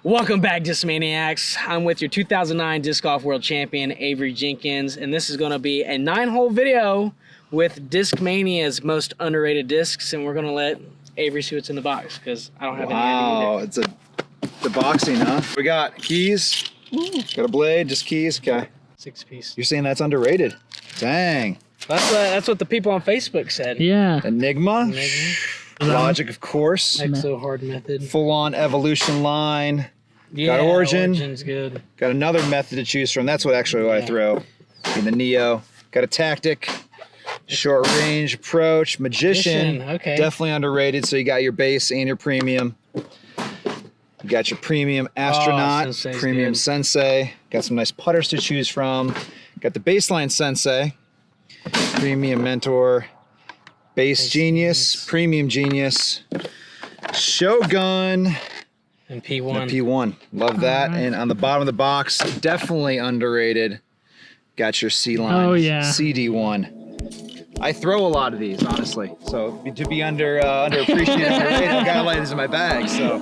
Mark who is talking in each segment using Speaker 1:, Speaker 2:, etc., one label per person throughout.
Speaker 1: Welcome back, Discmaniacs. I'm with your 2009 Disc Golf World Champion, Avery Jenkins, and this is going to be a 9-hole video with Discmania's most underrated discs, and we're going to let Avery see what's in the box, because I don't have any
Speaker 2: Wow,
Speaker 1: either.
Speaker 2: it's the boxing, huh? We got keys, got a blade, just keys, okay.
Speaker 1: 6-piece.
Speaker 2: You're saying that's underrated? Dang.
Speaker 1: That's what the people on Facebook said.
Speaker 3: Yeah.
Speaker 2: Enigma, Logic, of course.
Speaker 1: Exo hard method.
Speaker 2: Full-on evolution line.
Speaker 1: Yeah,
Speaker 2: Got Origin.
Speaker 1: Origin's good.
Speaker 2: Got another method to choose from. That's what I throw in the Neo. Got a Tactic, short range approach, Magician.
Speaker 1: Okay.
Speaker 2: Definitely underrated. So you got your base and your premium. You got your premium Astronaut,
Speaker 1: Sensei's
Speaker 2: premium
Speaker 1: good.
Speaker 2: Sensei. Got some nice putters to choose from. Got the baseline Sensei, premium Mentor, base Genius, premium Genius, Shogun,
Speaker 1: And P1.
Speaker 2: the P1. Love that. And on the bottom of the box, definitely underrated. Got your C-Line.
Speaker 3: Oh, yeah.
Speaker 2: CD1. I throw a lot of these, honestly. So to be underappreciated, underrated, I got a lot of these in my bag. So.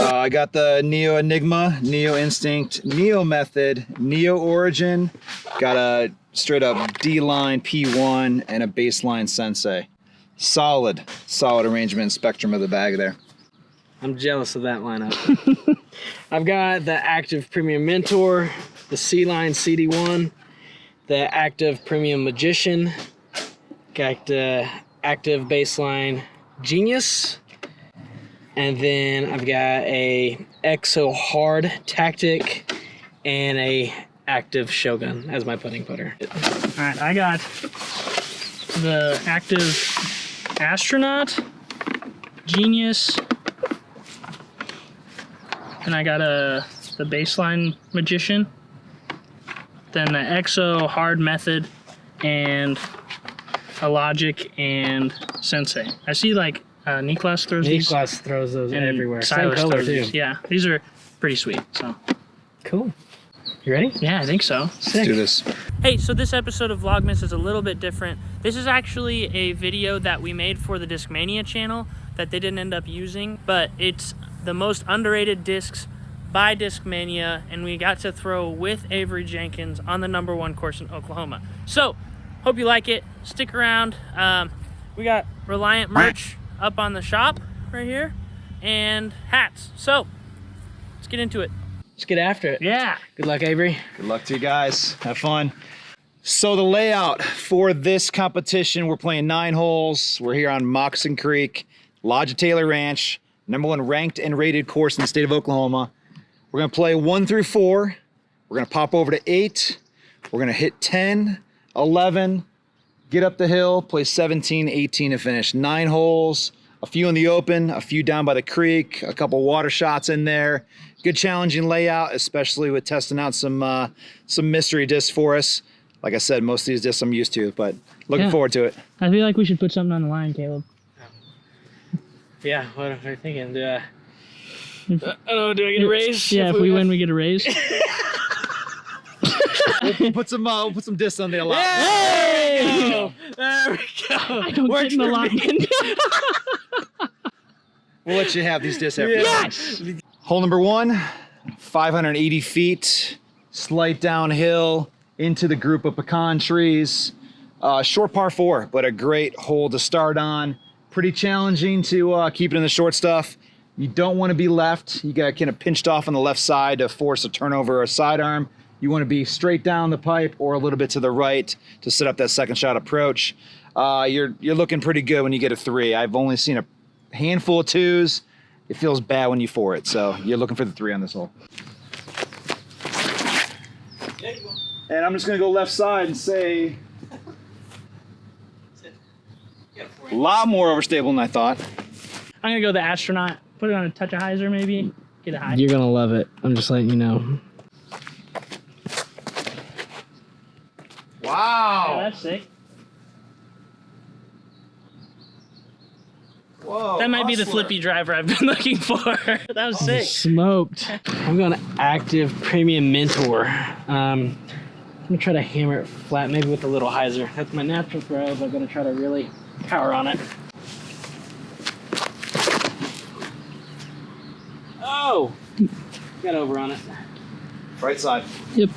Speaker 2: I got the Neo Enigma, Neo Instinct, Neo Method, Neo Origin. Got a straight up D-line P1 and a baseline Sensei. Solid arrangement and spectrum of the bag there.
Speaker 1: I'm jealous of that lineup. I've got the Active Premium Mentor, the C-Line CD1, the Active Premium Magician, got the Active Baseline Genius, and then I've got a Exo Hard Tactic and a Active Shogun as my putting putter.
Speaker 3: All right, I got the Active Astronaut, Genius, and I got the baseline Magician, then the Exo Hard Method, and a Logic and Sensei. I see like Niklas throws these.
Speaker 1: Niklas throws those
Speaker 3: and
Speaker 1: everywhere. Same
Speaker 3: Silas
Speaker 1: color
Speaker 3: throws
Speaker 1: too.
Speaker 3: these. Yeah, these are pretty sweet. So
Speaker 1: Cool. You ready?
Speaker 3: yeah, I think so.
Speaker 2: Let's do this.
Speaker 3: Hey, so this episode of Vlogmas is a little bit different. This is actually a video that we made for the Discmania channel that they didn't end up using, but it's the most underrated discs by Discmania, and we got to throw with Avery Jenkins on the #1 course in Oklahoma. So, hope you like it. Stick around. We got Reliant merch up on the shop right here, and hats. So, let's get into it.
Speaker 1: Let's get after it.
Speaker 3: Yeah.
Speaker 1: Good luck, Avery.
Speaker 2: Good luck to you guys. Have fun. So the layout for this competition, we're playing 9 holes. We're here on Moccasin Creek, Lodge of Taylor Ranch, #1 ranked and rated course in the state of Oklahoma. We're gonna play 1 through 4. We're gonna pop over to 8. We're gonna hit 10, 11, get up the hill, play 17, 18 to finish. 9 holes, a few in the open, a few down by the creek, a couple water shots in there. Good challenging layout, especially with testing out some mystery discs for us. Like I said, most of these discs I'm used to, but looking forward to it.
Speaker 3: I feel like we should put something on the line, Caleb.
Speaker 1: Yeah, what are you thinking? Do I don't know, do I get a raise?
Speaker 3: Yeah, if we win, we get a raise.
Speaker 2: We'll put some discs on the line.
Speaker 1: Hey! There we go.
Speaker 3: I don't get in the line.
Speaker 2: We'll let you have these discs after.
Speaker 3: Yes!
Speaker 2: Hole number 1, 580 feet, slight downhill into the group of pecan trees. Short par 4, but a great hole to start on. Pretty challenging to keep it in the short stuff. You don't want to be left. You got kind of pinched off on the left side to force a turnover or a sidearm. You want to be straight down the pipe or a little bit to the right to set up that second shot approach. You're looking pretty good when you get a 3. I've only seen a handful of 2s. It feels bad when you 4 it, so you're looking for the 3 on this hole. And I'm just gonna go left side and say a lot more overstable than I thought.
Speaker 3: I'm gonna go the Astronaut. Put it on a touch of hyzer, maybe. Get a high.
Speaker 1: You're gonna love it. I'm just letting you know.
Speaker 3: Oh, that's sick.
Speaker 2: Whoa,
Speaker 3: That might be the
Speaker 2: hustler.
Speaker 3: flippy driver I've been looking for. That was sick.
Speaker 1: Smoked. I'm going active premium mentor. I'm gonna try to hammer it flat, maybe with a little hyzer. That's my natural throw, but I'm gonna try to really power on it. Oh! Got over on it.
Speaker 2: Right side.
Speaker 1: Yep.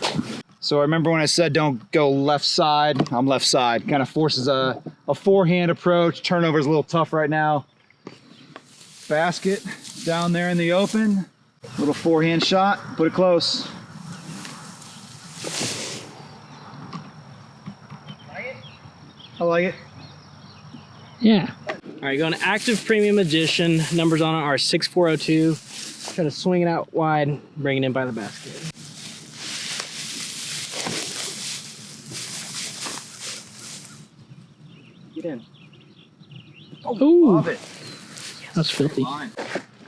Speaker 2: So I remember when I said don't go left side, I'm left side. Kind of forces a forehand approach. Turnover's a little tough right now. Basket down there in the open. Little forehand shot, put it close. I like it.
Speaker 1: Yeah. All right, going to active premium magician. Numbers on it are 6402. Try to swing it out wide, bring it in by the basket. Get in.
Speaker 2: Oh, love it.
Speaker 1: That's filthy.
Speaker 2: Line.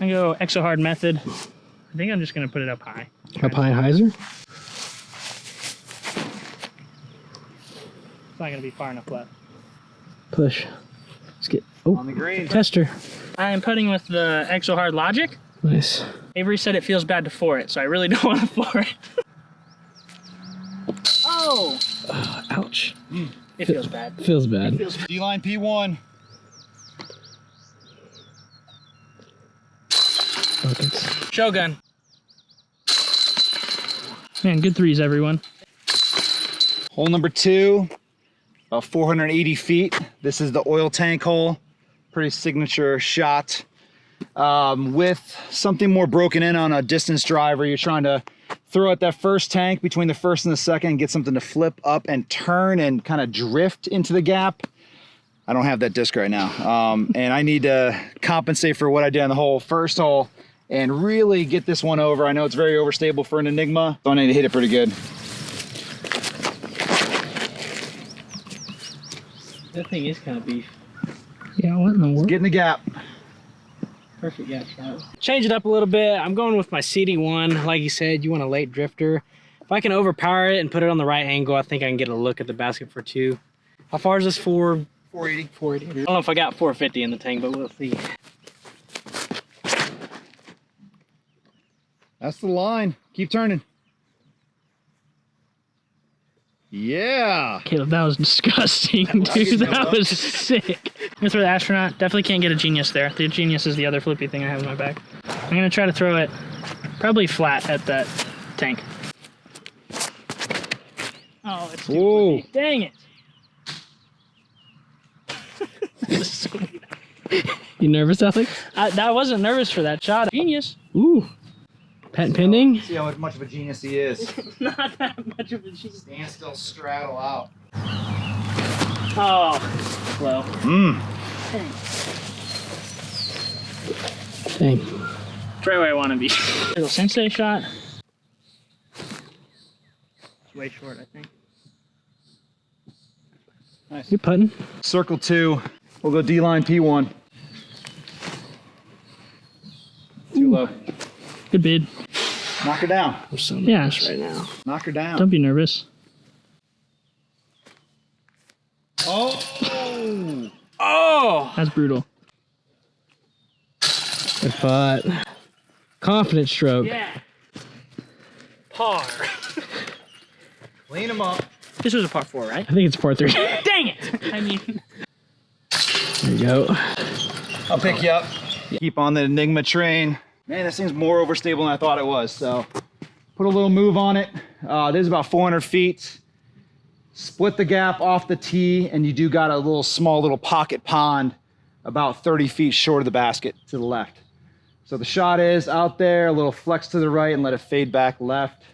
Speaker 3: I'm gonna go exo hard method. I think I'm just gonna put it up high.
Speaker 1: Up high hyzer?
Speaker 3: It's not gonna be far enough left.
Speaker 1: Push. Let's get.
Speaker 2: On
Speaker 1: Oh,
Speaker 2: the green.
Speaker 1: tester.
Speaker 3: I am putting with the exo hard logic.
Speaker 1: Nice.
Speaker 3: Avery said it feels bad to for it, so I really don't want to for it. Oh!
Speaker 1: Oh, ouch.
Speaker 3: It feels bad.
Speaker 1: Feels bad.
Speaker 3: It feels
Speaker 2: D-line P1.
Speaker 1: Buckets.
Speaker 3: Shogun. Man, good threes, everyone.
Speaker 2: Hole number 2, about 480 feet. This is the oil tank hole. Pretty signature shot. With something more broken in on a distance driver, you're trying to throw out that first tank between the first and the second and get something to flip up and turn and kind of drift into the gap. I don't have that disc right now. And I need to compensate for what I did on the whole first hole and really get this one over. I know it's very overstable for an Enigma, so I need to hit it pretty good.
Speaker 1: That thing is kind of beef.
Speaker 3: Yeah, what in the world?
Speaker 2: Get in the gap.
Speaker 1: Perfect gap shot. Change it up a little bit. I'm going with my CD1. Like you said, you want a late drifter. If I can overpower it and put it on the right angle, I think I can get a look at the basket for 2. How far is this for?
Speaker 2: 480.
Speaker 1: 480. I don't know if I got 450 in the tank, but we'll see.
Speaker 2: That's the line. Keep turning. Yeah.
Speaker 3: Caleb, that was disgusting, dude. That was sick. I'm gonna throw the astronaut. Definitely can't get a genius there. The genius is the other flippy thing I have in my bag. I'm gonna try to throw it probably flat at that tank. Oh, it's too
Speaker 2: Whoa.
Speaker 3: flippy. Dang it.
Speaker 1: You nervous, Alex?
Speaker 3: I wasn't nervous for that shot. Genius.
Speaker 1: Ooh. Patent pending?
Speaker 2: See how much of a genius he is.
Speaker 3: Not that much of a genius.
Speaker 2: Stand still, straddle out.
Speaker 3: Oh, slow.
Speaker 1: Dang.
Speaker 3: It's right where I want to be. Little sensei shot. It's way short, I think.
Speaker 2: Nice.
Speaker 1: You're putting?
Speaker 2: Circle 2. We'll go D-line P1. Too low.
Speaker 3: Good bid.
Speaker 2: Knock her down.
Speaker 1: I'm so
Speaker 3: Yeah.
Speaker 1: nervous right now.
Speaker 2: Knock her down.
Speaker 3: Don't be nervous.
Speaker 2: Oh!
Speaker 1: Oh!
Speaker 3: That's brutal.
Speaker 1: Good putt. Confident stroke.
Speaker 3: Yeah. Par.
Speaker 2: Clean him up.
Speaker 3: This was a par 4, right?
Speaker 1: I think it's par 3.
Speaker 3: Dang it! I mean,
Speaker 1: There you go.
Speaker 2: I'll pick you up. Keep on the Enigma train. Man, this thing's more overstable than I thought it was, so put a little move on it. This is about 400 feet. Split the gap off the tee, and you do got a small little pocket pond about 30 feet short of the basket to the left. So the shot is out there, a little flex to the right, and let it fade back left.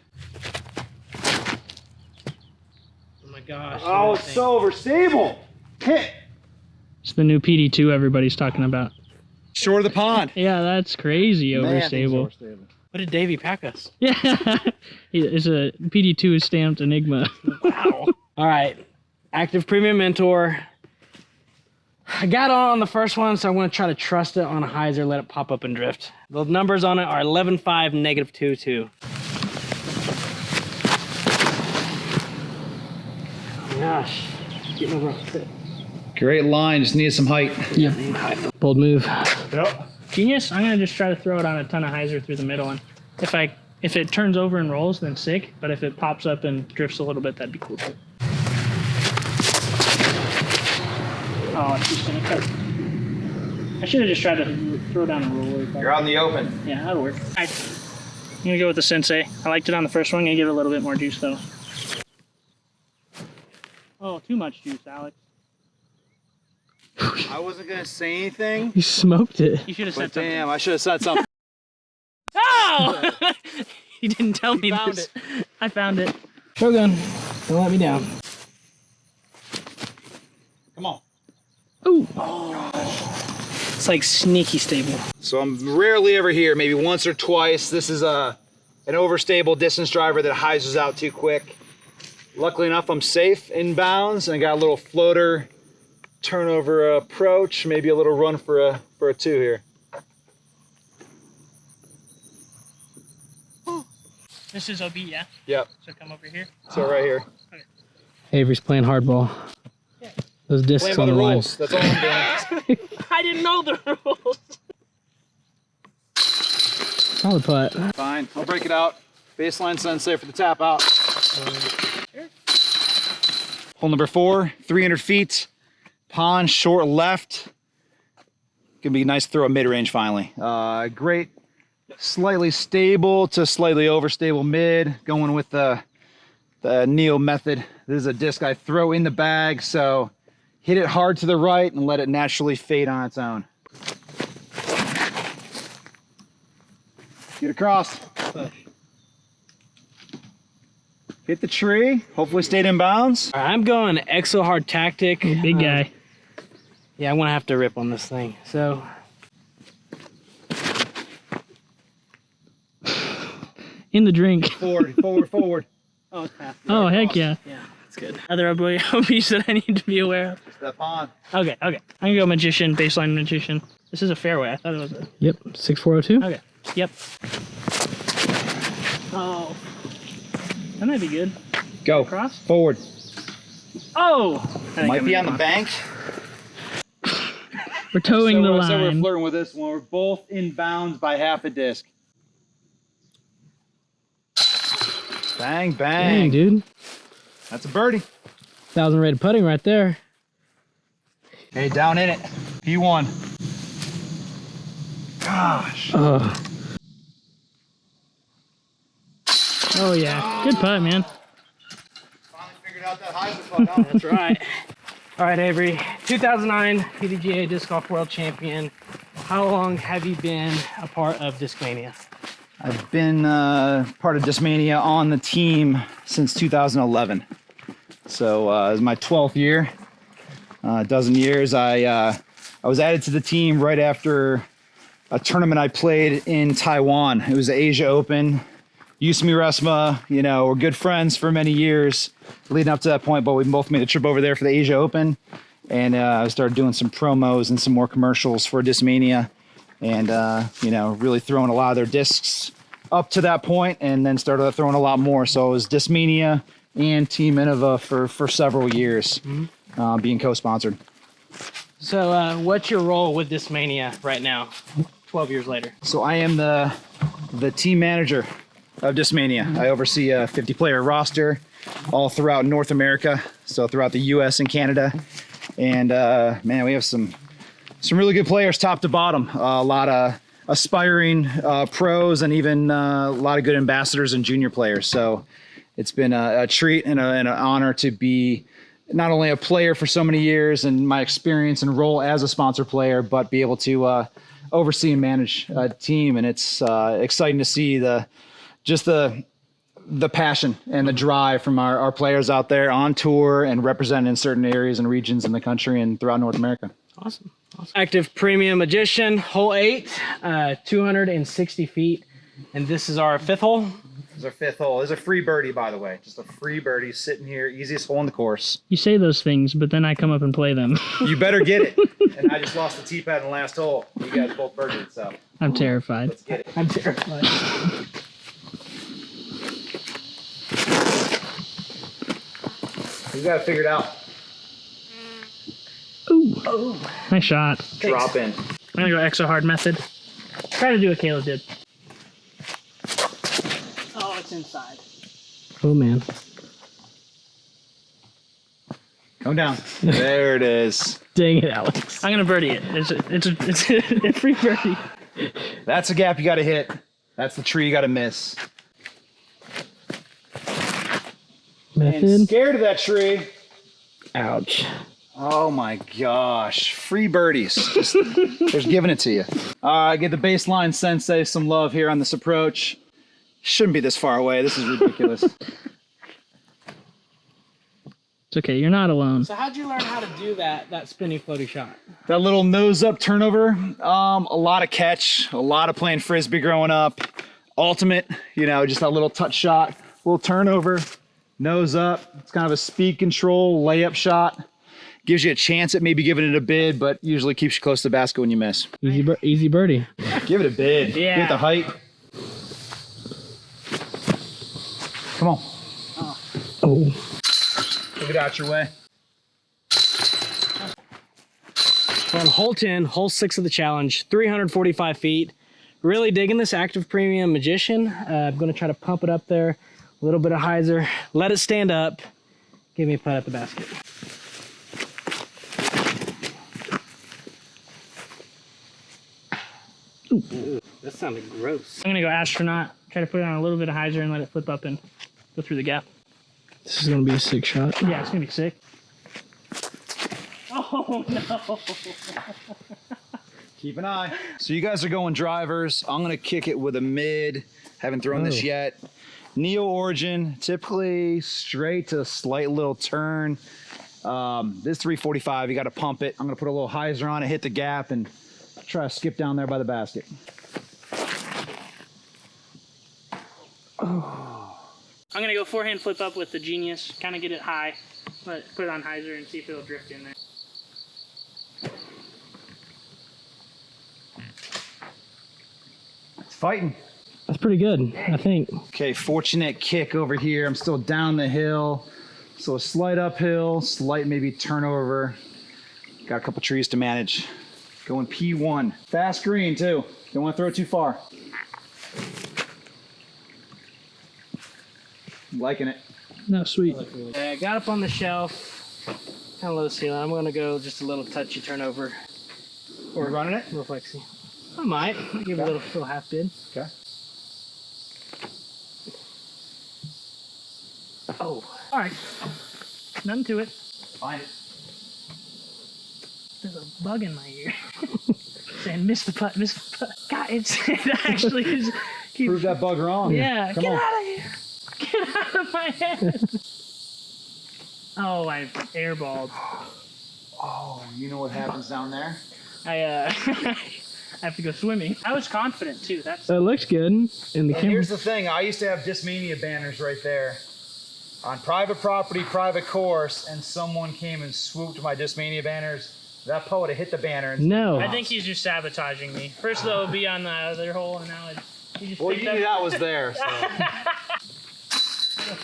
Speaker 1: Oh my gosh.
Speaker 2: Oh, it's so overstable. Hit.
Speaker 3: it's the new PD2 everybody's talking about.
Speaker 2: Short of the pond.
Speaker 3: Yeah, that's crazy
Speaker 2: Man, that thing's
Speaker 3: overstable.
Speaker 1: What did Davey pack us?
Speaker 3: Yeah, it's a PD2 stamped Enigma.
Speaker 1: Wow. All right. Active Premium Mentor. I got on the first one, so I'm going to try to trust it on a hyzer, let it pop up and drift. The numbers on it are 11.5, -2.2. Oh my gosh. Getting over.
Speaker 2: Great line, just needed some height.
Speaker 1: Yep. Bold move.
Speaker 2: Yep.
Speaker 3: Genius. I'm gonna just try to throw it on a ton of hyzer through the middle, and if it turns over and rolls, then sick. But if it pops up and drifts a little bit, that'd be cool too. Oh, it's just gonna cut. I should have just tried to throw down a roller.
Speaker 2: You're out in the open.
Speaker 3: Yeah, that'll work. I'm gonna go with the Sensei. I liked it on the first one. I'm gonna give it a little bit more juice though. Oh, too much juice, Alex.
Speaker 2: I wasn't gonna say anything.
Speaker 1: You smoked it.
Speaker 3: You should have said
Speaker 2: But
Speaker 3: something.
Speaker 2: damn, I should have said something.
Speaker 3: Oh! You didn't tell me
Speaker 1: found
Speaker 3: this. I found it.
Speaker 1: Shogun, don't let me down.
Speaker 2: Come on.
Speaker 3: Ooh. It's like sneaky stable.
Speaker 2: So I'm rarely ever here, maybe once or twice. This is an overstable distance driver that hyzers out too quick. Luckily enough, I'm safe in bounds, and I got a little floater turnover approach, maybe a little run for a 2 here.
Speaker 3: This is OB, yeah?
Speaker 2: Yep.
Speaker 3: So come over here.
Speaker 2: So right here.
Speaker 1: Avery's playing hardball. Those discs
Speaker 2: Playing by
Speaker 1: on
Speaker 2: the
Speaker 1: the line.
Speaker 2: rules. That's all I'm doing.
Speaker 3: I didn't know the rules.
Speaker 1: Solid putt.
Speaker 2: Fine. I'll break it out. Baseline Sensei for the tap out. Hole number 4, 300 feet. Pond short left. Gonna be nice to throw a mid-range finally. Great, slightly stable to slightly overstable mid. Going with the Neo method. This is a disc I throw in the bag, so hit it hard to the right and let it naturally fade on its own. Get across. Hit the tree. Hopefully stayed in bounds.
Speaker 1: All right, I'm going exo hard tactic.
Speaker 3: Big guy.
Speaker 1: Yeah, I'm gonna have to rip on this thing. So
Speaker 3: In the drink.
Speaker 2: Forward, forward, forward.
Speaker 1: oh, it's past.
Speaker 3: Oh, heck yeah.
Speaker 1: Yeah, that's good.
Speaker 3: Other OBs that I need to be aware of.
Speaker 2: Step on.
Speaker 3: Okay. I'm gonna go Magician, baseline Magician. This is a fairway. I thought it was a...
Speaker 1: Yep, 6402.
Speaker 3: Okay. Yep. Oh. That might be good.
Speaker 2: Go.
Speaker 3: Cross?
Speaker 2: Forward.
Speaker 3: Oh!
Speaker 2: Might be on the bank.
Speaker 3: We're towing the
Speaker 2: So we're
Speaker 3: line.
Speaker 2: flirting with this one. We're both in bounds by half a disc. Bang, bang.
Speaker 1: Dang, dude.
Speaker 2: That's a birdie.
Speaker 1: 1,000 rated putting right there.
Speaker 2: Hey, down in it. P1. Gosh.
Speaker 3: Oh, yeah. Good putt, man.
Speaker 2: Finally figured out that high spot. Huh?
Speaker 1: That's right. All right, Avery. 2009 PDGA Disc Golf World Champion. How long have you been a part of Discmania?
Speaker 2: I've been part of Discmania on the team since 2011. So it was my 12th year. A dozen years. I was added to the team right after a tournament I played in Taiwan. It was the Asia Open. Yusumi Resma, you know, we're good friends for many years leading up to that point, but we both made a trip over there for the Asia Open. And I started doing some promos and some more commercials for Discmania. And, you know, really throwing a lot of their discs up to that point, and then started throwing a lot more. So it was Discmania and Team Innova for several years, being co-sponsored.
Speaker 1: So what's your role with Discmania right now, 12 years later?
Speaker 2: So I am the team manager of Discmania. I oversee a 50-player roster all throughout North America, so throughout the US and Canada. And man, we have some really good players top to bottom. A lot of aspiring pros, and even a lot of good ambassadors and junior players. So it's been a treat and an honor to be not only a player for so many years and my experience and role as a sponsor player, but be able to oversee and manage a team. And it's exciting to see the passion and the drive from our players out there on tour and represented in certain areas and regions in the country and throughout North America.
Speaker 1: Awesome. Active Premium Magician, hole 8, 260 feet. And this is our 5th hole.
Speaker 2: This is our 5th hole. This is a free birdie, by the way. Just a free birdie sitting here. Easiest hole in the course.
Speaker 3: You say those things, but then I come up and play them.
Speaker 2: You better get it. And I just lost the tee pad in the last hole. You guys both birdied, so
Speaker 3: I'm terrified.
Speaker 2: let's get it.
Speaker 1: I'm terrified.
Speaker 2: You got it figured out.
Speaker 3: Ooh. Oh, nice shot.
Speaker 2: Drop in.
Speaker 3: I'm gonna go extra hard method. Try to do what Caleb did. Oh, it's inside.
Speaker 1: Oh man.
Speaker 2: Come down. There it is.
Speaker 1: Dang it, Alex.
Speaker 3: I'm gonna birdie it. It's a free birdie.
Speaker 2: That's a gap you got to hit. That's the tree you got to miss. And
Speaker 1: Method.
Speaker 2: scared of that tree.
Speaker 1: Ouch.
Speaker 2: Oh my gosh. Free birdies. Just giving it to you. Get the baseline sensei some love here on this approach. Shouldn't be this far away. This is ridiculous.
Speaker 3: It's okay, you're not alone.
Speaker 1: So how'd you learn how to do that spinny floaty shot?
Speaker 2: That little nose up turnover, a lot of catch, a lot of playing frisbee growing up. Ultimate, you know, just that little touch shot, little turnover, nose up. It's kind of a speed control layup shot. Gives you a chance at maybe giving it a bid, but usually keeps you close to the basket when you miss.
Speaker 1: Easy birdie.
Speaker 2: Give it a bid.
Speaker 3: Yeah.
Speaker 2: Get the height. Come on.
Speaker 1: Oh.
Speaker 2: Move it out your way.
Speaker 1: On hole 10, hole 6 of the challenge, 345 feet. Really digging this active premium magician. I'm gonna try to pump it up there. A little bit of hyzer. Let it stand up. Give me a putt at the basket. Ooh, that sounded gross.
Speaker 3: I'm gonna go astronaut. Try to put it on a little bit of hyzer and let it flip up and go through the gap.
Speaker 1: This is gonna be a sick shot.
Speaker 3: Yeah, it's gonna be sick. Oh no!
Speaker 2: Keep an eye. So you guys are going drivers. I'm gonna kick it with a mid. Haven't thrown this yet. Neo origin, typically straight to a slight little turn. This 345, you gotta pump it. I'm gonna put a little hyzer on it, hit the gap, and try to skip down there by the basket.
Speaker 3: I'm gonna go forehand flip up with the Genius. Kind of get it high. Put it on hyzer and see if it'll drift in there.
Speaker 2: It's fighting.
Speaker 1: That's pretty good, I think.
Speaker 2: Okay, fortunate kick over here. I'm still down the hill. So a slight uphill, slight maybe turnover. Got a couple trees to manage. Going P1. Fast green too. Don't want to throw it too far. I'm liking it.
Speaker 1: No, sweet. I got up on the shelf, kind of low ceiling. I'm gonna go just a little touchy turnover.
Speaker 2: Or running it?
Speaker 1: Real flexy. I might. I'll give it a little half bid.
Speaker 2: Okay.
Speaker 3: Oh, all right. Nothing to it.
Speaker 2: Find it.
Speaker 3: There's a bug in my ear saying miss the putt, miss the putt. God, it actually is.
Speaker 2: Prove that bug wrong.
Speaker 3: Yeah,
Speaker 2: Come
Speaker 3: get
Speaker 2: on.
Speaker 3: out of here. Get out of my head. Oh, I airballed.
Speaker 2: Oh, you know what happens down there?
Speaker 3: I have to go swimming. I was confident too. That's
Speaker 1: It looks good in the
Speaker 2: And
Speaker 1: camera.
Speaker 2: here's the thing. I used to have Discmania banners right there. On private property, private course, and someone came and swooped my Discmania banners. That poet hit the banner. And
Speaker 1: No.
Speaker 3: I think he's just sabotaging me. First though, it'll be on the other hole, and now he just
Speaker 2: well,
Speaker 3: picked
Speaker 2: you
Speaker 3: up.
Speaker 2: knew that was there. So.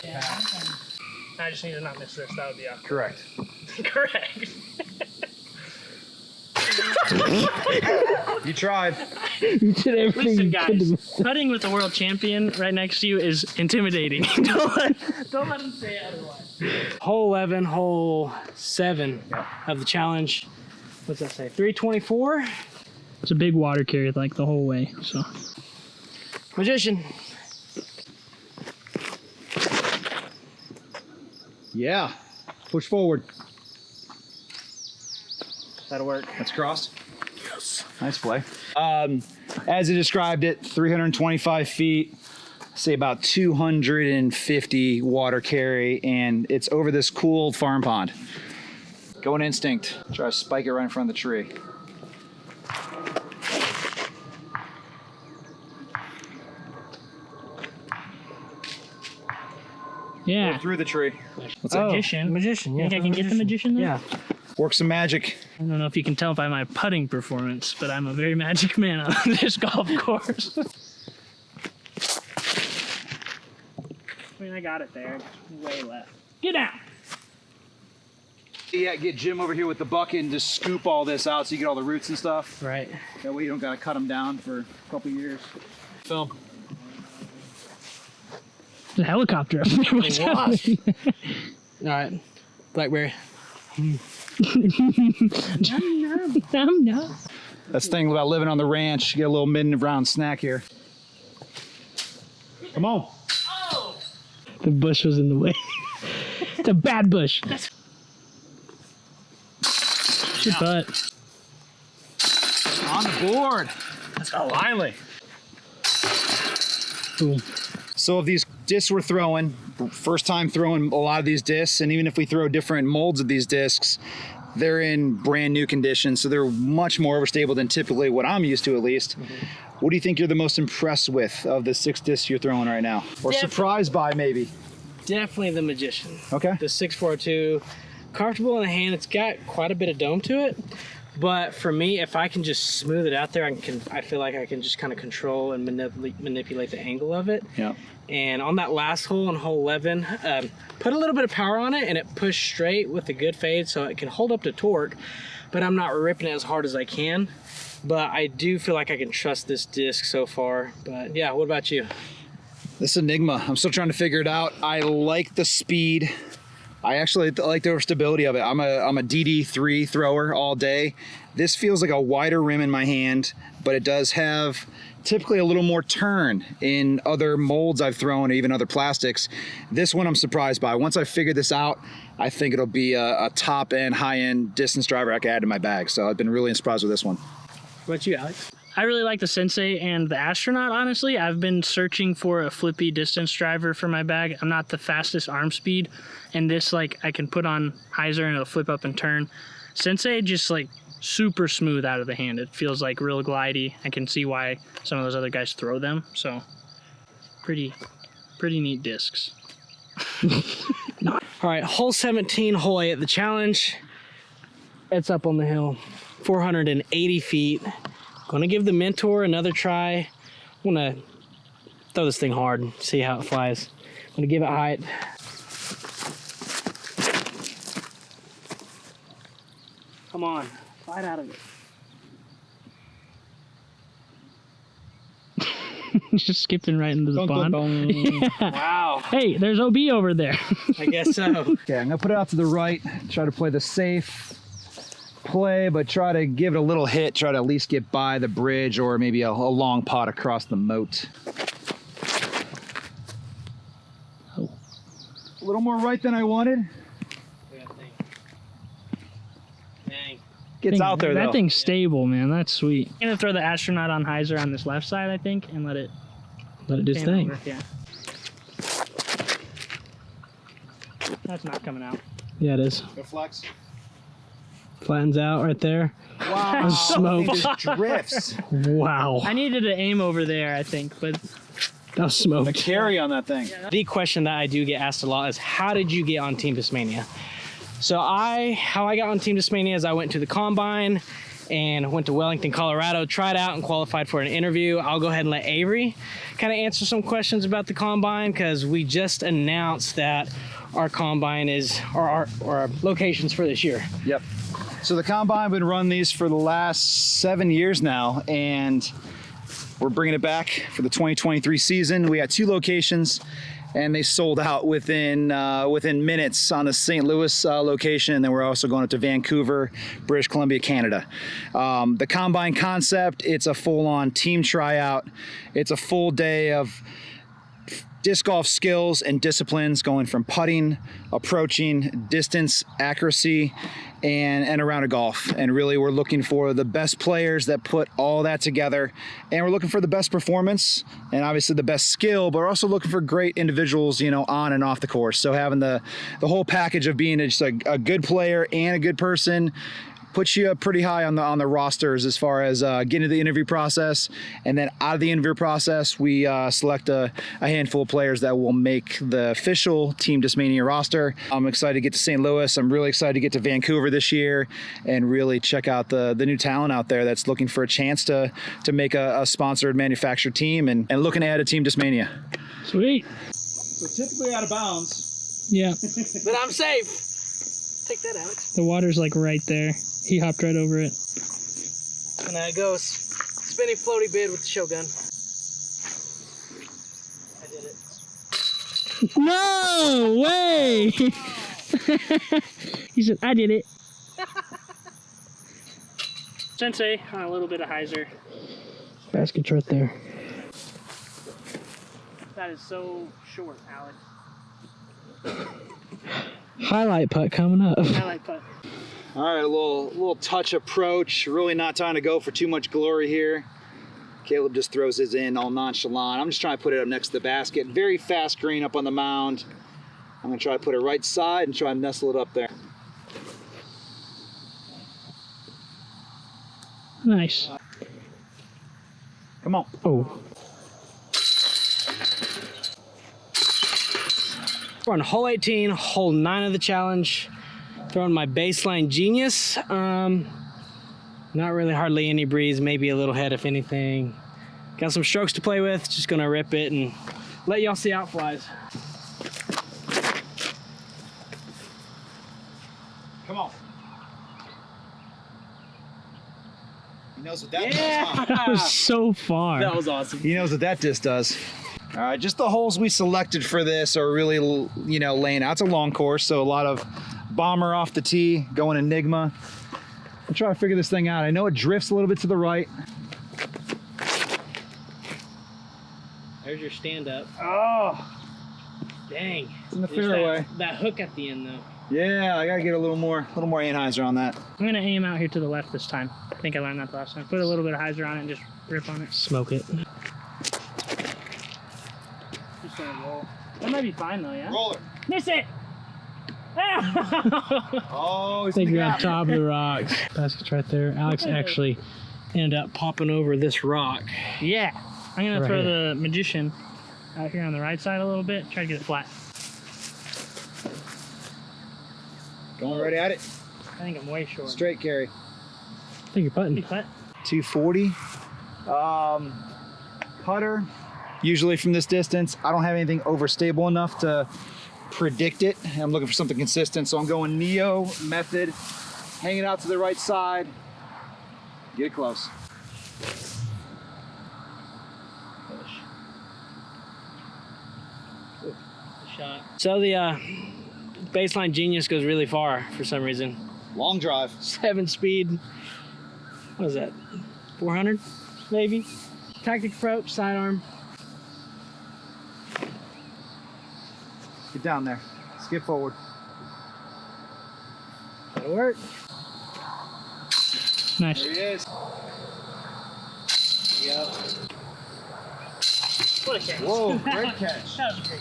Speaker 3: Yeah, I just need to not miss this. That would be awesome.
Speaker 2: Correct.
Speaker 3: Correct.
Speaker 2: You tried.
Speaker 1: You did everything
Speaker 3: Listen,
Speaker 1: you could to
Speaker 3: guys, putting with the world champion right next to you is intimidating. don't let him say otherwise.
Speaker 1: Hole 11, hole 7 of the challenge. What's that say? 324.
Speaker 3: It's a big water carry like the whole way. So
Speaker 1: Magician.
Speaker 2: Yeah. Push forward.
Speaker 1: That'll work.
Speaker 2: That's crossed. Yes. Nice play. As I described it, 325 feet, say about 250 water carry, and it's over this cool farm pond. Going instinct. Try to spike it right in front of the tree.
Speaker 3: yeah.
Speaker 2: Through the tree. What's
Speaker 1: Oh,
Speaker 2: that?
Speaker 3: Magician.
Speaker 1: Magician, yeah.
Speaker 3: Think I can get the magician there?
Speaker 1: Yeah.
Speaker 2: Work some magic.
Speaker 3: I don't know if you can tell by my putting performance, but I'm a very magic man on this golf course. I mean, I got it there. It's way left. Get down.
Speaker 2: Yeah, get Jim over here with the bucket and just scoop all this out so you get all the roots and stuff.
Speaker 1: Right.
Speaker 2: That way you don't gotta cut them down for a couple years. Film.
Speaker 3: The helicopter. What's happening?
Speaker 1: All right, Blackberry.
Speaker 3: No.
Speaker 2: That's the thing about living on the ranch. You get a little mid-round snack here. Come on.
Speaker 3: Oh. The bush was in the way. It's a bad bush. Good butt.
Speaker 2: On the board.
Speaker 3: Let's go.
Speaker 2: Finally.
Speaker 3: Boom.
Speaker 2: So of these discs we're throwing, first time throwing a lot of these discs, and even if we throw different molds of these discs, they're in brand new condition, so they're much more overstable than typically what I'm used to, at least. What do you think you're the most impressed with of the 6 discs you're throwing right now? Or surprised by, maybe?
Speaker 1: Definitely the Magician.
Speaker 2: Okay.
Speaker 1: The 642, comfortable in the hand. It's got quite a bit of dome to it, but for me, if I can just smooth it out there, I feel like I can just kind of control and manipulate the angle of it.
Speaker 2: Yeah.
Speaker 1: And on that last hole, on hole 11, put a little bit of power on it, and it pushed straight with a good fade, so it can hold up to torque, but I'm not ripping it as hard as I can. But I do feel like I can trust this disc so far. But yeah, what about you?
Speaker 2: This Enigma, I'm still trying to figure it out. I like the speed. I actually like the overstability of it. I'm a DD3 thrower all day. This feels like a wider rim in my hand, but it does have typically a little more turn in other molds I've thrown, or even other plastics. This one I'm surprised by. Once I figure this out, I think it'll be a top-end, high-end distance driver I can add to my bag. So I've been really surprised with this one.
Speaker 1: What about you, Alex?
Speaker 3: I really like the Sensei and the Astronaut, honestly. I've been searching for a flippy distance driver for my bag. I'm not the fastest arm speed, and this, like, I can put on hyzer and it'll flip up and turn. Sensei just, like, super smooth out of the hand. It feels like real glidey. I can see why some of those other guys throw them. So pretty neat discs.
Speaker 1: All right, hole 17, hole 8 at the challenge. It's up on the hill, 480 feet. Gonna give the Mentor another try. I'm gonna throw this thing hard, see how it flies. I'm gonna give it height. Come on, fly it out of it.
Speaker 3: Just skipping right into the pond. Yeah.
Speaker 1: Wow.
Speaker 3: Hey, there's OB over there.
Speaker 1: I guess so.
Speaker 2: Okay, I'm gonna put it out to the right, try to play the safe play, but try to give it a little hit, try to at least get by the bridge or maybe a long pot across the moat.
Speaker 3: Oh.
Speaker 2: A little more right than I wanted.
Speaker 1: Dang.
Speaker 2: Gets out there,
Speaker 3: That
Speaker 2: though.
Speaker 3: thing's stable, man. That's sweet. I'm gonna throw the Astronaut on hyzer on this left side, I think, and let it
Speaker 1: do its
Speaker 3: pan
Speaker 1: thing.
Speaker 3: over. Yeah. That's not coming out.
Speaker 1: Yeah, it is.
Speaker 2: Go flex.
Speaker 1: Flattens out right there.
Speaker 2: Wow.
Speaker 1: Smoke.
Speaker 2: Just drifts.
Speaker 1: Wow.
Speaker 3: I needed to aim over there, I think, but
Speaker 1: That was smoke.
Speaker 2: The carry on that thing.
Speaker 1: The question that I do get asked a lot is, how did you get on Team Discmania? So how I got on Team Discmania is I went to the Combine and went to Wellington, Colorado, tried out and qualified for an interview. I'll go ahead and let Avery kind of answer some questions about the Combine, because we just announced that our Combine is, our locations for this year.
Speaker 2: Yep. So the Combine, we've been running these for the last 7 years now, and we're bringing it back for the 2023 season. We had 2 locations, and they sold out within minutes on the St. Louis location, and then we're also going up to Vancouver, British Columbia, Canada. The Combine concept, it's a full-on team tryout. It's a full day of disc golf skills and disciplines, going from putting, approaching, distance, accuracy, and a round of golf. And really, we're looking for the best players that put all that together, and we're looking for the best performance and obviously the best skill, but we're also looking for great individuals, you know, on and off the course. So having the whole package of being just a good player and a good person puts you pretty high on the rosters as far as getting to the interview process. And then out of the interview process, we select a handful of players that will make the official Team Discmania roster. I'm excited to get to St. Louis. I'm really excited to get to Vancouver this year and really check out the new talent out there that's looking for a chance to make a sponsored manufactured team and looking to add a Team Discmania.
Speaker 3: sweet.
Speaker 2: So typically out of bounds.
Speaker 3: Yeah.
Speaker 1: But I'm safe. Take that, Alex.
Speaker 3: The water's like right there. He hopped right over it.
Speaker 1: And it goes. Spinning floaty bid with the Shogun. I did it.
Speaker 3: No way! He said, I did it. Sensei on a little bit of hyzer.
Speaker 1: Basket's right there.
Speaker 3: That is so short, Alex.
Speaker 1: Highlight putt coming up.
Speaker 3: Highlight putt.
Speaker 2: All right, a little touch approach. Really not trying to go for too much glory here. Caleb just throws his in all nonchalant. I'm just trying to put it up next to the basket. Very fast green up on the mound. I'm gonna try to put it right side and try and nestle it up there.
Speaker 3: Nice.
Speaker 2: Come on.
Speaker 1: Oh. We're on hole 18, hole 9 of the challenge. Throwing my baseline genius. Not really hardly any breeze, maybe a little head if anything. Got some strokes to play with, just gonna rip it and let y'all see how it flies.
Speaker 2: Come on. He knows what that does.
Speaker 1: Yeah!
Speaker 3: That was so far.
Speaker 1: That was awesome.
Speaker 2: He knows what that disc does. All right, just the holes we selected for this are really, you know, laying out. It's a long course, so a lot of bomber off the tee, going Enigma. I'll try to figure this thing out. I know it drifts a little bit to the right.
Speaker 1: There's your stand up.
Speaker 2: Oh,
Speaker 1: Dang.
Speaker 2: it's in the
Speaker 1: There's
Speaker 2: fairway.
Speaker 1: That hook at the end though.
Speaker 2: Yeah, I gotta get a little more Anheuser on that.
Speaker 3: I'm gonna aim out here to the left this time. I think I learned that the last time. Put a little bit of hyzer on it and just rip on it.
Speaker 1: Smoke it.
Speaker 3: Just gonna roll. That might be fine though, yeah?
Speaker 2: Roller.
Speaker 3: Miss it!
Speaker 2: Oh,
Speaker 1: I think you're on top of the rocks. Basket's right there. Alex actually ended up popping over this rock.
Speaker 3: Yeah. I'm gonna
Speaker 1: Right
Speaker 3: throw
Speaker 1: here.
Speaker 3: the Magician out here on the right side a little bit. Try to get it flat.
Speaker 2: Going right at it.
Speaker 3: I think I'm way short.
Speaker 2: Straight carry.
Speaker 1: I think you're putting.
Speaker 3: Flat.
Speaker 2: 240. Putter. Usually from this distance, I don't have anything overstable enough to predict it. I'm looking for something consistent, so I'm going Neo method. Hang it out to the right side. Get it close.
Speaker 1: Shot. So the baseline genius goes really far for some reason.
Speaker 2: Long drive.
Speaker 1: 7 speed. What is that? 400 maybe? Tactic approach, sidearm.
Speaker 2: Get down there. Skip forward.
Speaker 1: That'll work.
Speaker 3: Nice.
Speaker 2: There he is.
Speaker 1: Yep.
Speaker 3: What a catch.
Speaker 2: Whoa, great catch.
Speaker 3: That was a great catch.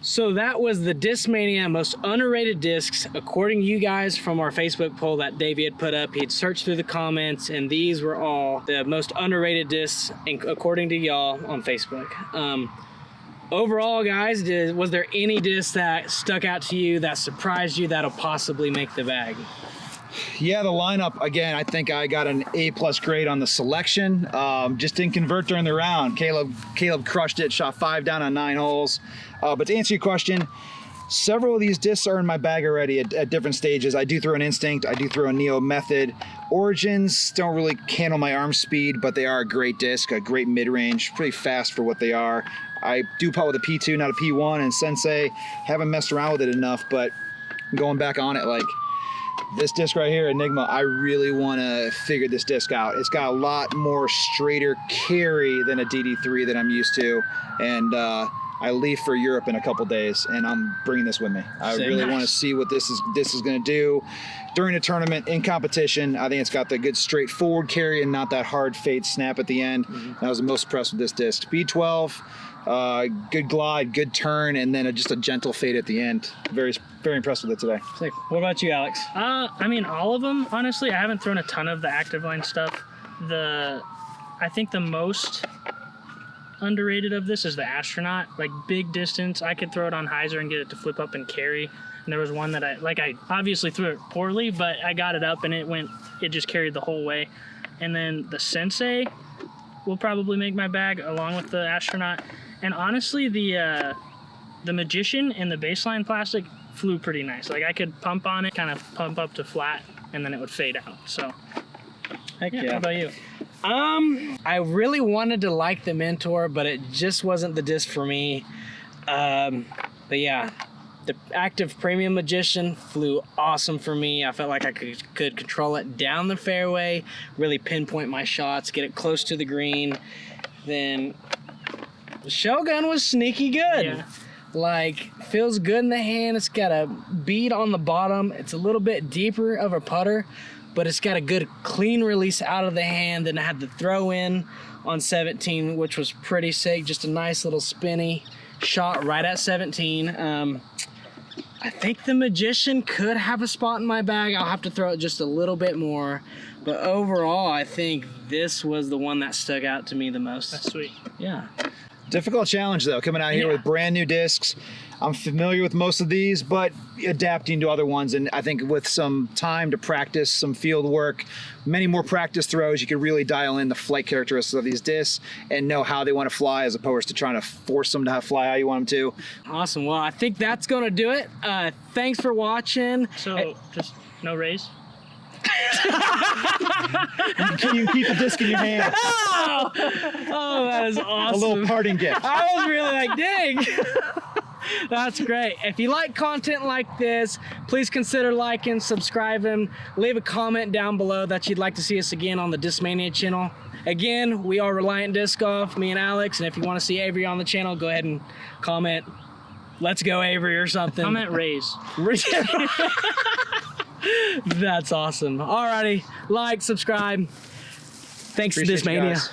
Speaker 1: So that was the Discmania most underrated discs, according to you guys from our Facebook poll that Davey had put up. He'd searched through the comments, and these were all the most underrated discs, according to y'all on Facebook. Overall, guys, was there any disc that stuck out to you, that surprised you, that'll possibly make the bag?
Speaker 2: Yeah, the lineup, again, I think I got an A+ grade on the selection. Just didn't convert during the round. Caleb crushed it, shot 5 down on 9 holes. But to answer your question, several of these discs are in my bag already at different stages. I do throw an Instinct, I do throw a Neo Method. Origins don't really handle my arm speed, but they are a great disc, a great mid-range, pretty fast for what they are. I do putt with a P2, not a P1, and Sensei, haven't messed around with it enough, but I'm going back on it like, this disc right here, Enigma, I really want to figure this disc out. It's got a lot more straighter carry than a DD3 that I'm used to, and I leave for Europe in a couple days, and I'm bringing this with me. I really want to see what this is going to do during a tournament, in competition. I think it's got the good straightforward carry and not that hard fade snap at the end. I was the most impressed with this disc. B12, good glide, good turn, and then just a gentle fade at the end. Very impressed with it today.
Speaker 1: Sick. What about you, Alex?
Speaker 3: I mean, all of them, honestly. I haven't thrown a ton of the active line stuff. I think the most underrated of this is the Astronaut. Like, big distance. I could throw it on hyzer and get it to flip up and carry. And there was one that I obviously threw it poorly, but I got it up and it just carried the whole way. And then the Sensei will probably make my bag along with the Astronaut. And honestly, the Magician and the baseline plastic flew pretty nice. Like I could pump on it, kind of pump up to flat, and then it would fade out. So,
Speaker 1: Heck
Speaker 3: yeah. What about you?
Speaker 1: I really wanted to like the Mentor, but it just wasn't the disc for me. But yeah, the Active Premium Magician flew awesome for me. I felt like I could control it down the fairway, really pinpoint my shots, get it close to the green. Then the Shogun was sneaky good.
Speaker 3: Yeah.
Speaker 1: Like, feels good in the hand. It's got a bead on the bottom. It's a little bit deeper of a putter, but it's got a good clean release out of the hand. Then I had the throw in on 17, which was pretty sick. Just a nice little spinny shot right at 17. I think the Magician could have a spot in my bag. I'll have to throw it just a little bit more. But overall, I think this was the one that stuck out to me the most.
Speaker 3: That's sweet.
Speaker 1: Yeah.
Speaker 2: Difficult challenge though, coming out here
Speaker 3: Yeah.
Speaker 2: with brand new discs. I'm familiar with most of these, but adapting to other ones. And I think with some time to practice, some field work, many more practice throws, you could really dial in the flight characteristics of these discs and know how they want to fly as opposed to trying to force them to fly how you want them to.
Speaker 1: Awesome. Well, I think that's going to do it. Thanks for watching.
Speaker 3: So just no raise?
Speaker 2: You keep the disc in your hand.
Speaker 1: Oh, that is awesome.
Speaker 2: A little parting gift.
Speaker 1: I was really like, dang. That's great. If you like content like this, please consider liking, subscribing, leave a comment down below that you'd like to see us again on the Discmania channel. Again, we are Reliant Disc Golf, me and Alex, and if you want to see Avery on the channel, go ahead and comment, "Let's go Avery" or something.
Speaker 3: Comment raise.
Speaker 1: That's awesome. Alrighty, like, subscribe. Thanks to
Speaker 2: Appreciate you
Speaker 1: Discmania.
Speaker 2: guys.